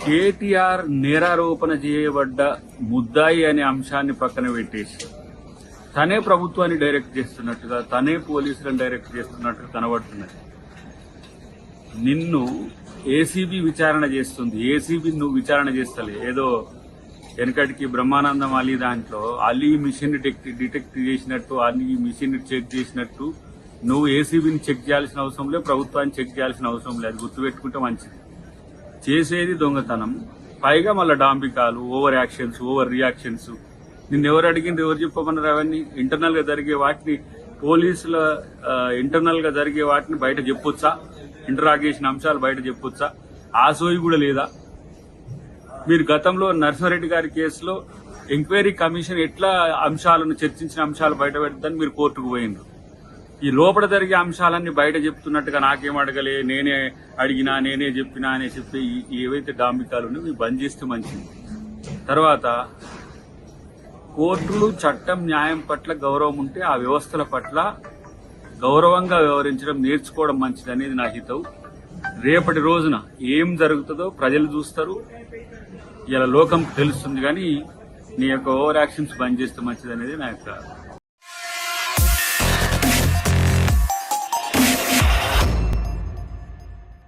కేటీఆర్ నేరారోపణ చేయబడ్డ ముద్దాయి అనే అంశాన్ని పక్కన పెట్టేసి తనే ప్రభుత్వాన్ని డైరెక్ట్ చేస్తున్నట్టుగా, తనే పోలీసులను డైరెక్ట్ చేస్తున్నట్టుగా కనబడుతున్నది. నిన్ను ఏసీబీ విచారణ చేస్తుంది. ఏసీబీ నువ్వు విచారణ చేస్తలే. ఏదో వెనకటికి బ్రహ్మానందం అలీ దాంట్లో అలీ మిషన్ డిటెక్ట్ చేసినట్టు, అలీ మిషన్ చెక్ చేసినట్టు నువ్వు ఏసీబీని చెక్ చేయాల్సిన అవసరం లేదు, ప్రభుత్వాన్ని చెక్ చేయాల్సిన అవసరం లేదు. గుర్తుపెట్టుకుంటే మంచిది. చేసేది దొంగతనం, పైగా మళ్ళీ డాంబికాలు, ఓవర్ యాక్షన్స్, ఓవర్ రియాక్షన్స్. నిన్నెవరు అడిగింది, ఎవరు చెప్పమన్నారు? అవన్నీ ఇంటర్నల్ గా జరిగే వాటిని, పోలీసుల ఇంటర్నల్ గా జరిగే వాటిని బయట చెప్పొచ్చా? ఇంటరాగేషన్ అంశాలు బయట చెప్పొచ్చా? ఆ సోయి కూడా లేదా? మీరు గతంలో నర్సింహారెడ్డి గారి కేసులో ఎంక్వైరీ కమిషన్ ఎట్లా అంశాలను చర్చించిన అంశాలు బయట పెడతాని మీరు కోర్టుకు పోయిండ్రు. ఈ లోపల జరిగే అంశాలన్నీ బయట చెప్తున్నట్టుగా నాకేం అడగలే, నేనే అడిగినా, నేనే చెప్పినా అని చెప్పి ఏవైతే డాంబికాలు ఉన్నాయో ఇవి బంద్ చేస్తే మంచిది. తర్వాత కోర్టులు, చట్టం, న్యాయం పట్ల గౌరవం ఉంటే ఆ వ్యవస్థల పట్ల గౌరవంగా వ్యవహరించడం నేర్చుకోవడం మంచిది అనేది నా హితవు. రేపటి రోజున ఏం జరుగుతుందో ప్రజలు చూస్తారు, ఇలా లోకంకి తెలుస్తుంది. కానీ నీ యొక్క ఓవర్ యాక్షన్స్ బంద్ చేస్తే మంచిది అనేది నా యొక్క